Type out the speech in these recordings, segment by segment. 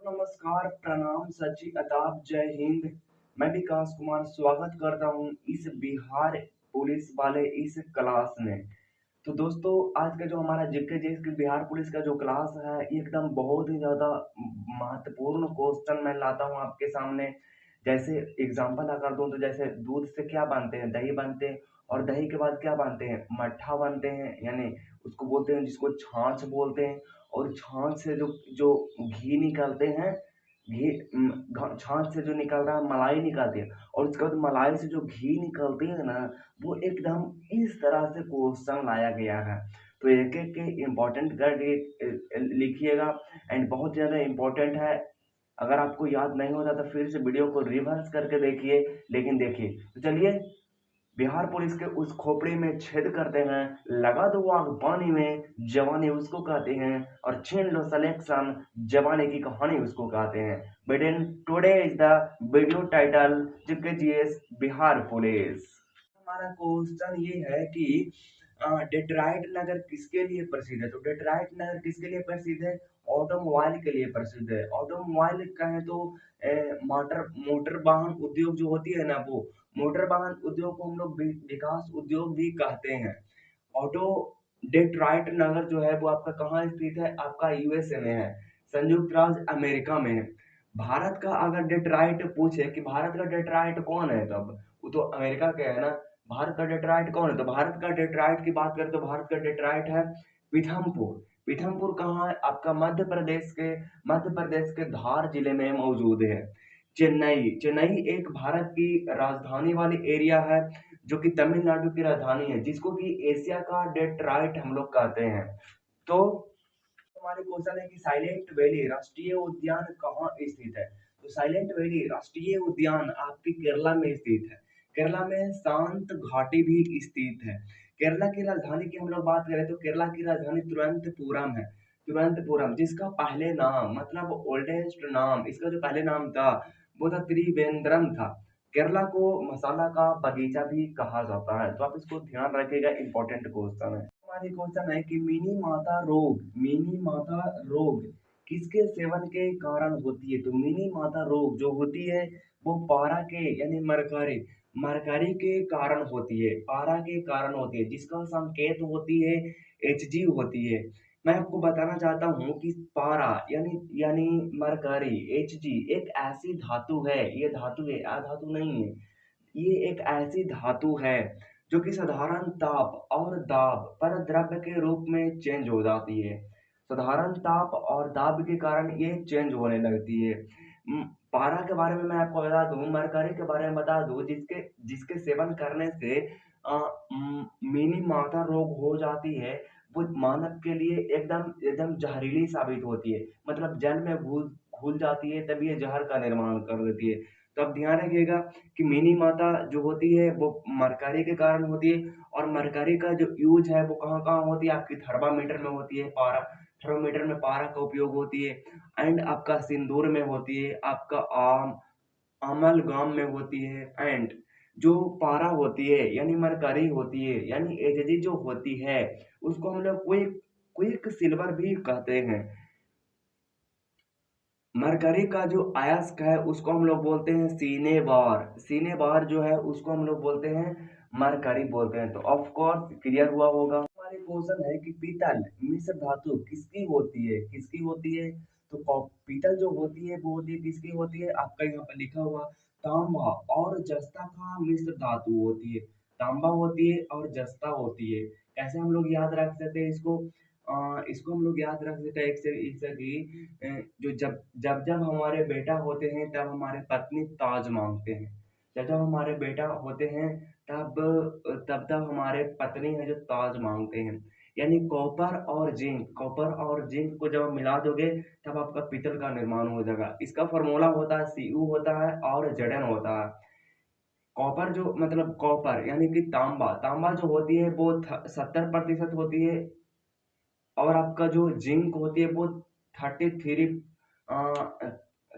नमस्कार, प्रणाम, सची अदाब, जय हिंद। मैं विकास कुमार स्वागत करता हूँ इस बिहार पुलिस वाले इस क्लास में। तो दोस्तों, आज का जो हमारा जीके जी के बिहार पुलिस का जो क्लास है, ये एकदम बहुत ही ज़्यादा महत्वपूर्ण क्वेश्चन मैं लाता हूँ आपके सामने। जैसे एग्जांपल अगर दूँ तो जैसे दूध से क्या बनते हैं? दही बनते हैं। और दही के बाद क्या बनते हैं? मट्ठा बनते हैं, यानी उसको बोलते हैं, जिसको छाछ बोलते हैं। और छाछ से जो जो घी निकालते हैं, घी छाछ से जो निकल रहा है मलाई निकलती है। और उसके बाद मलाई से जो घी निकलती है ना, वो एकदम इस तरह से क्वेश्चन लाया गया है। तो एक एक के इम्पोर्टेंट कर लिखिएगा। एंड बहुत ज़्यादा इम्पोर्टेंट है। अगर आपको याद नहीं होता तो फिर से वीडियो को रिवर्स करके देखिए। लेकिन देखिए, तो चलिए बिहार पुलिस के उस खोपड़ी में छेद करते हैं। लगा दो आग पानी में, जवानी उसको कहते हैं। और छीन लो सिलेक्शन, जवानी की कहानी उसको कहते हैं। बेटन, today is the video title GK GS Bihar police. हमारा क्वेश्चन ये है कि डेट्राइट नगर किसके लिए प्रसिद्ध है? तो डेट्राइट नगर किसके लिए प्रसिद्ध है? ऑटोमोबाइल के लिए प्रसिद्ध है। ऑटोमोबाइल कहें तो मोटर मोटर वाहन उद्योग जो होती है ना, वो मोटर वाहन उद्योग को हम लोग विकास उद्योग भी कहते हैं। ऑटो डेट्राइट नगर जो है वो आपका कहाँ स्थित है? आपका यूएसए में है, संयुक्त राज्य अमेरिका में है। भारत का अगर डेट्राइट पूछे कि भारत का डेट्राइट कौन है, तब वो तो अमेरिका के है ना। भारत का डेट्राइट कौन है? तो भारत का डेट्राइट की बात करें तो भारत का डेट्राइट है पीथमपुर। पीथमपुर कहाँ है? आपका मध्य प्रदेश के धार जिले में मौजूद है। चेन्नई चेन्नई एक भारत की राजधानी वाली एरिया है, जो कि तमिलनाडु की राजधानी है, जिसको कि एशिया का डेट्राइट हम लोग कहते हैं। तो हमारे क्वेश्चन है कि साइलेंट वैली राष्ट्रीय उद्यान कहाँ स्थित है? तो साइलेंट वैली राष्ट्रीय उद्यान आपके केरला में स्थित है। केरला में शांत घाटी भी स्थित है। केरला की राजधानी की हम लोग बात करें तो केरला की राजधानी तिरुवनंतपुरम है। तिरुवनंतपुरम, जिसका पहले नाम मतलब ओल्डेस्ट नाम, इसका जो पहले नाम था वो था त्रिवेंद्रम था। केरला को मसाला का बगीचा भी कहा जाता है, तो आप इसको ध्यान रखिएगा, इंपॉर्टेंट क्वेश्चन है। हमारी क्वेश्चन है कि मिनी माता रोग किसके सेवन के कारण होती है? तो मिनी माता रोग जो होती है वो पारा के यानी मरकरी मरकरी के कारण होती है। पारा के कारण होती है, जिसका संकेत होती है Hg होती है। मैं आपको बताना चाहता हूँ कि पारा यानी यानी मरकरी Hg एक ऐसी धातु है, ये धातु है, अधातु नहीं है। ये एक ऐसी धातु है जो कि साधारण ताप और दाब पर द्रव्य के रूप में चेंज हो जाती है। साधारण ताप और दाब के कारण ये चेंज होने लगती है। पारा के बारे में मैं आपको बता दूं, मरकरी के बारे में बता दूं, जिसके जिसके सेवन करने से मिनी माता रोग हो जाती है। वो मानव के लिए एकदम एकदम जहरीली साबित होती है। मतलब जल में घुल घुल जाती है, तब ये जहर का निर्माण कर देती है। तो अब ध्यान रखिएगा कि मिनी माता जो होती है वो मरकरी के कारण होती है। और मरकरी का जो यूज है वो कहाँ कहाँ होती है? आपकी थर्मामीटर में होती है, पारा थर्मामीटर में पारा का उपयोग होती है। एंड आपका सिंदूर में होती है, आपका अमलगाम में होती है। एंड जो पारा होती है यानी मरकरी होती है यानी एचजी जो होती है, उसको हम लोग क्विक क्विक सिल्वर भी कहते हैं। मरकरी का जो अयस्क है उसको हम लोग बोलते हैं सीनेबार। सीनेबार जो है उसको हम लोग बोलते हैं मरकरी बोलते हैं। तो ऑफ कोर्स क्लियर हुआ होगा। हमारे क्वेश्चन है कि पीतल मिश्र धातु किसकी होती है? किसकी होती है? तो पीतल जो होती है वो होती है, किसकी होती है? आपका यहाँ पर लिखा हुआ तांबा और जस्ता का मिश्र धातु होती है। तांबा होती है और जस्ता होती है। कैसे हम लोग याद रख सकते हैं इसको? इसको हम लोग याद रख सकते हैं इससे कि जो जब जब जब हमारे बेटा होते हैं तब हमारे पत्नी ताज मांगते हैं। जब जब हमारे बेटा होते हैं तब तब तब हमारे पत्नी है जो ताज मांगते हैं। यानी कॉपर और जिंक को जब आप मिला दोगे तब आपका पीतल का निर्माण हो जाएगा। इसका फॉर्मूला होता है Cu होता है और Zn होता है। कॉपर जो मतलब कॉपर यानी कि तांबा तांबा जो होती है वो 70% होती है। और आपका जो जिंक होती है वो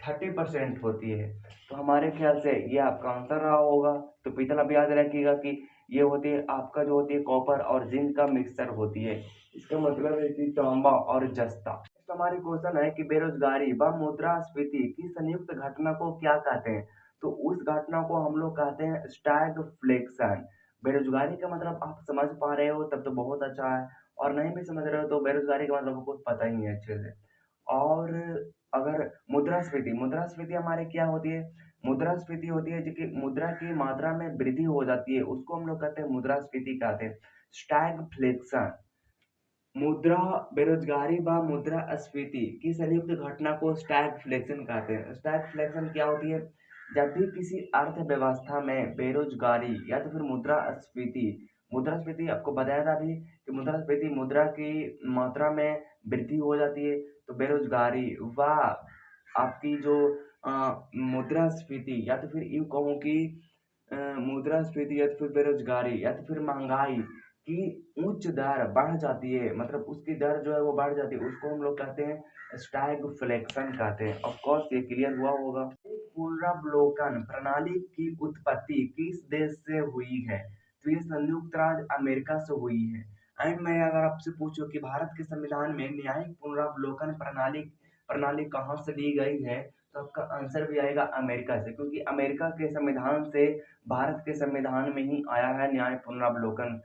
30% होती है। तो हमारे ख्याल से ये आपका आंसर रहा होगा। तो पीतल आप याद रखिएगा कि ये होती है आपका जो होती है कॉपर और जिंक का मिक्सचर होती है। इसका मतलब है कि तांबा और जस्ता। हमारी क्वेश्चन है कि बेरोजगारी व मुद्रास्फीति की संयुक्त घटना को क्या कहते हैं? तो उस घटना को हम लोग कहते हैं स्टैगफ्लेशन। बेरोजगारी का मतलब आप समझ पा रहे हो तब तो बहुत अच्छा है, और नहीं भी समझ रहे हो तो बेरोजगारी का मतलब आपको पता ही है अच्छे से। और अगर मुद्रास्फीति, मुद्रास्फीति हमारी क्या होती है? मुद्रास्फीति होती है जो कि मुद्रा की मात्रा में वृद्धि हो जाती है, उसको हम लोग कहते हैं मुद्रास्फीति कहते हैं। स्टैगफ्लेशन, मुद्रा बेरोजगारी व मुद्रास्फीति की संयुक्त घटना को स्टैगफ्लेशन कहते हैं। स्टैगफ्लेशन क्या होती है? जब भी किसी अर्थव्यवस्था में बेरोजगारी या तो फिर मुद्रास्फीति, मुद्रास्फीति आपको बताया था अभी कि मुद्रास्फीति मुद्रा की मात्रा में वृद्धि हो जाती है, तो बेरोजगारी व आपकी जो मुद्रास्फीति या तो फिर यूँ कहूँ कि मुद्रास्फीति या तो फिर बेरोजगारी या तो फिर महंगाई की उच्च दर बढ़ जाती है, मतलब उसकी दर जो है वो बढ़ जाती है, उसको हम लोग कहते हैं स्टैगफ्लेशन कहते हैं। ऑफ कोर्स ये क्लियर हुआ होगा। एक पुनरावलोकन प्रणाली की उत्पत्ति किस देश से हुई है? तो ये संयुक्त राज्य अमेरिका से हुई है। एंड मैं अगर आपसे पूछूं कि भारत के संविधान में न्यायिक पुनरावलोकन प्रणाली प्रणाली कहाँ से ली गई है, तो आपका आंसर भी आएगा अमेरिका से, क्योंकि अमेरिका के संविधान से भारत के संविधान में ही आया है न्याय पुनरावलोकन।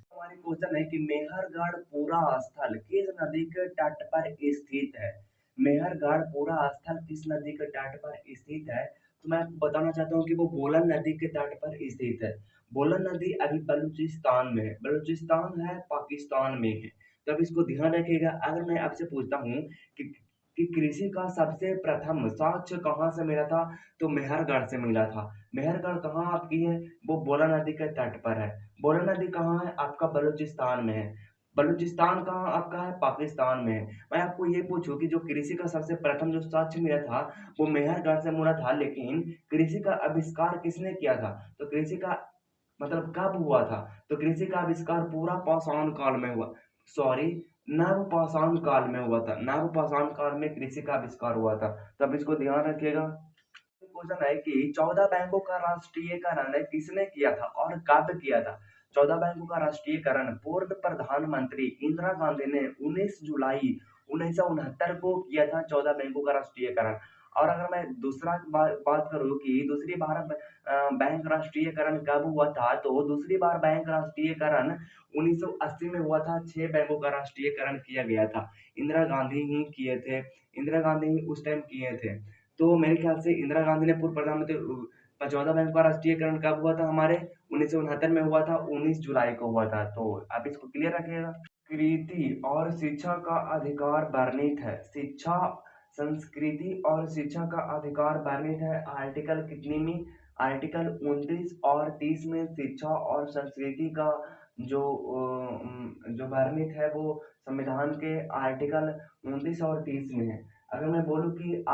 हमारी क्वेश्चन है कि मेहरगढ़ पूरा स्थल किस नदी के तट पर स्थित है? मेहरगढ़ पूरा स्थल किस नदी के तट पर स्थित है? तो मैं आपको बताना चाहता हूँ कि वो बोलन नदी के तट पर स्थित है। बोलन नदी अभी बलूचिस्तान में है, बलूचिस्तान है पाकिस्तान में है। तो अब इसको ध्यान रखिएगा। अगर मैं आपसे पूछता हूँ कि कि कृषि का सबसे प्रथम साक्ष्य कहाँ से मिला था, तो मेहरगढ़ से मिला था। मेहरगढ़ कहाँ आपकी है? वो बोला नदी के तट पर है। बोला नदी कहाँ है? आपका बलूचिस्तान में है। बलूचिस्तान कहाँ आपका है? पाकिस्तान में है। मैं आपको ये पूछूं कि जो कृषि का सबसे प्रथम जो साक्ष्य मिला था वो मेहरगढ़ से मिला था, लेकिन कृषि का आविष्कार किसने किया था? तो कृषि का मतलब कब हुआ था? तो कृषि का आविष्कार पूरा पाषाण काल में हुआ, सॉरी, नवपाषाण काल में हुआ था। नवपाषाण काल में कृषि का आविष्कार हुआ था। तब इसको ध्यान रखिएगा। क्वेश्चन है कि 14 बैंकों का राष्ट्रीयकरण किसने किया था और कब किया था? 14 बैंकों का राष्ट्रीयकरण पूर्व प्रधानमंत्री इंदिरा गांधी ने 19 जुलाई 1969 को किया था, 14 बैंकों का राष्ट्रीयकरण। और अगर मैं दूसरा बात करूं कि दूसरी बार बैंक राष्ट्रीयकरण कब हुआ था, तो दूसरी बार बैंक राष्ट्रीयकरण 1980 में हुआ था। 6 बैंकों का राष्ट्रीयकरण किया गया था, इंदिरा गांधी ही किए थे, इंदिरा गांधी ही उस टाइम किए थे। तो मेरे ख्याल से इंदिरा गांधी ने पूर्व प्रधानमंत्री 14 बैंक का राष्ट्रीयकरण कब हुआ था? हमारे 1969 में हुआ था, 19 जुलाई को हुआ था। तो आप इसको क्लियर रखिएगा। संस्कृति और शिक्षा का अधिकार वर्णित है। शिक्षा, संस्कृति और शिक्षा का अधिकार वर्णित है आर्टिकल कितनी में? आर्टिकल 29 और 30 में शिक्षा और संस्कृति का जो जो वर्णित है वो संविधान के आर्टिकल 29 और 30 में है। अगर मैं बोलूँ कि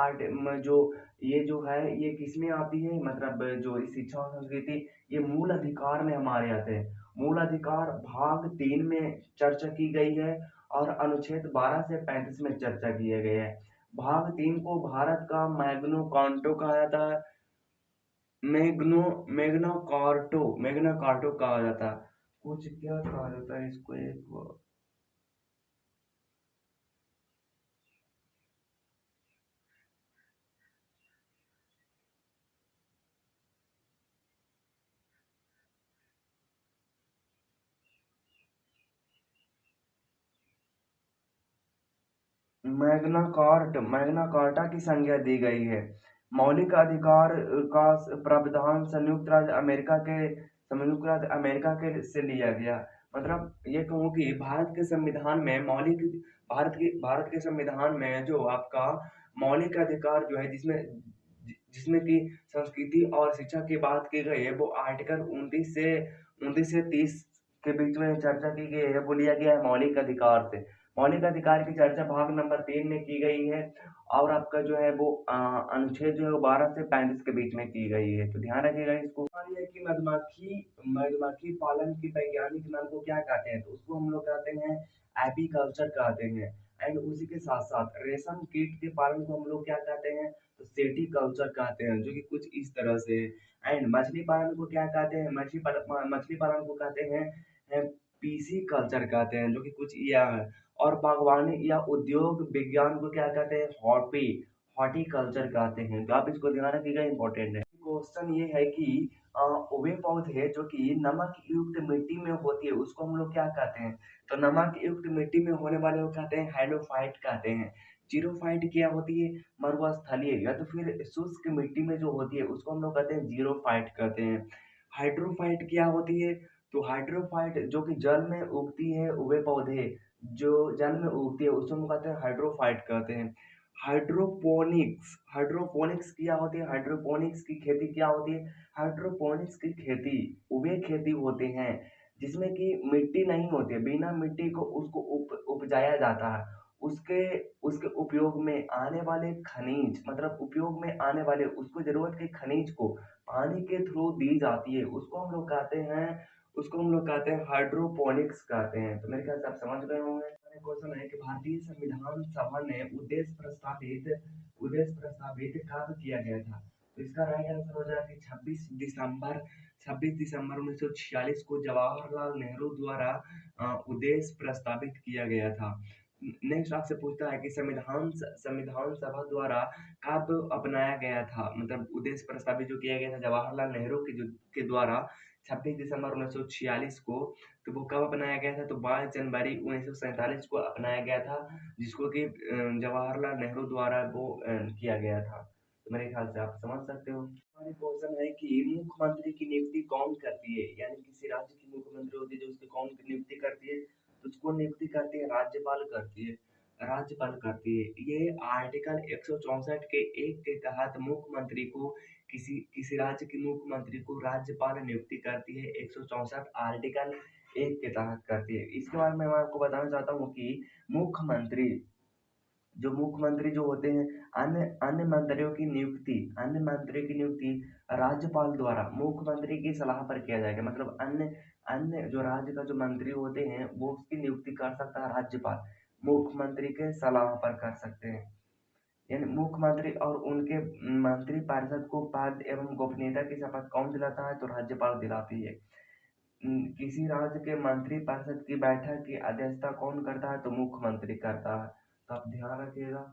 जो ये जो है ये किस में आती है, मतलब जो शिक्षा और संस्कृति, ये मूल अधिकार में हमारे आते हैं। मूल अधिकार भाग 3 में चर्चा की गई है और अनुच्छेद 12 से 35 में चर्चा किया गया है। भाग 3 को भारत का मैग्नो कार्टो कहा जाता है। मैग्नो मैग्ना कार्टो कहा जाता है। कुछ क्या कहा जाता है इसको, एक मैग्ना कार्टा की संज्ञा दी गई है। मौलिक अधिकार का प्रावधान संयुक्त राज्य अमेरिका के से लिया गया। मतलब ये कहूँ कि भारत के संविधान में भारत के संविधान में जो आपका मौलिक अधिकार जो है, जिसमें कि संस्कृति और शिक्षा की बात की गई है, वो आर्टिकल 29 से 30 के बीच में चर्चा की गई है, वो लिया गया है मौलिक अधिकार से। मौलिक अधिकार की चर्चा भाग नंबर 3 में की गई है, और आपका जो है वो अनुच्छेद जो है वो 12 से 35 के बीच में की गई है। तो ध्यान रखिएगा इसको। सवाल ये है कि मधुमक्खी पालन के वैज्ञानिक नाम को क्या कहते हैं? तो उसको हम लोग कहते हैं एपीकल्चर कहते हैं। एंड उसी के साथ साथ रेशम कीट के पालन को हम लोग क्या कहते हैं? तो सेटिकल्चर कहते हैं, जो कि कुछ इस तरह से। एंड मछली पालन को क्या कहते हैं? मछली पालन को कहते हैं पीसी कल्चर कहते हैं, जो कि कुछ यह है। और बागवानी या उद्योग विज्ञान को क्या कहते हैं? हॉर्टिकल्चर कहते हैं। तो आप इसको ध्यान रखिएगा, इंपॉर्टेंट है। क्वेश्चन ये है कि वे पौधे जो कि नमक युक्त मिट्टी में होती है उसको हम लोग क्या कहते हैं? तो नमक युक्त मिट्टी में होने वाले को कहते हैं हाइड्रोफाइट कहते हैं। जीरोफाइट क्या होती है? मरुस्थलीय या तो फिर शुष्क मिट्टी में जो होती है उसको हम लोग कहते हैं जीरोफाइट कहते हैं। हाइड्रोफाइट क्या होती है? तो हाइड्रोफाइट जो कि जल में उगती है, वे पौधे जो जल में उगती है उसको हम कहते हैं हाइड्रोफाइट कहते हैं। हाइड्रोपोनिक्स क्या होती है? हाइड्रोपोनिक्स की खेती क्या होती है? हाइड्रोपोनिक्स की खेती वे खेती होते हैं जिसमें कि मिट्टी नहीं होती है, बिना मिट्टी को उसको उपजाया जाता है। उसके उसके उपयोग में आने वाले खनिज, मतलब उपयोग में आने वाले उसको जरूरत के खनिज को पानी के थ्रू दी जाती है, उसको हम लोग कहते हैं हाइड्रोपोनिक्स कहते हैं। तो मेरे ख्याल से आप समझ गए होंगे। क्वेश्चन है कि भारतीय संविधान सभा ने उद्देश्य प्रस्तावित कब किया गया था? तो इसका राइट आंसर हो जाएगा कि 26 दिसंबर 1946 को जवाहरलाल नेहरू द्वारा उद्देश्य प्रस्तावित किया गया था। नेक्स्ट आपसे पूछता है कि संविधान सभा द्वारा कब अपनाया गया था? मतलब उद्देश्य प्रस्तावित जो किया गया था जवाहरलाल नेहरू के द्वारा 26 दिसंबर 1946 को, तो वो कब अपनाया गया था? तो 22 जनवरी 1947 को अपनाया गया था, जिसको कि जवाहरलाल नेहरू द्वारा वो किया गया था। तो मेरे ख्याल से आप समझ सकते हो। हमारी क्वेश्चन है कि मुख्यमंत्री की नियुक्ति कौन करती है? यानी किसी राज्य की मुख्यमंत्री होती है जो उसकी कौन नियुक्ति करती है? तो उसको नियुक्ति करती है राज्यपाल करती है। राज्यपाल करती है। ये आर्टिकल 164 के एक के तहत मुख्यमंत्री को किसी राज्य के मुख्यमंत्री को राज्यपाल नियुक्ति करती है। 164 आर्टिकल एक के तहत करती है। इसके बारे में मैं आपको बताना चाहता हूँ कि मुख्यमंत्री मुख्यमंत्री जो होते हैं, अन्य मंत्रियों की नियुक्ति राज्यपाल द्वारा मुख्यमंत्री की सलाह पर किया जाएगा। मतलब अन्य अन्य जो राज्य का जो मंत्री होते हैं वो उसकी नियुक्ति कर सकता है राज्यपाल, मुख्यमंत्री के सलाह पर कर सकते हैं। यानी मुख्यमंत्री और उनके मंत्रिपरिषद को पद एवं गोपनीयता की शपथ कौन दिलाता है? तो राज्यपाल दिलाती है। किसी राज्य के मंत्रिपरिषद की बैठक की अध्यक्षता कौन करता है? तो मुख्यमंत्री करता है। तो आप ध्यान रखिएगा।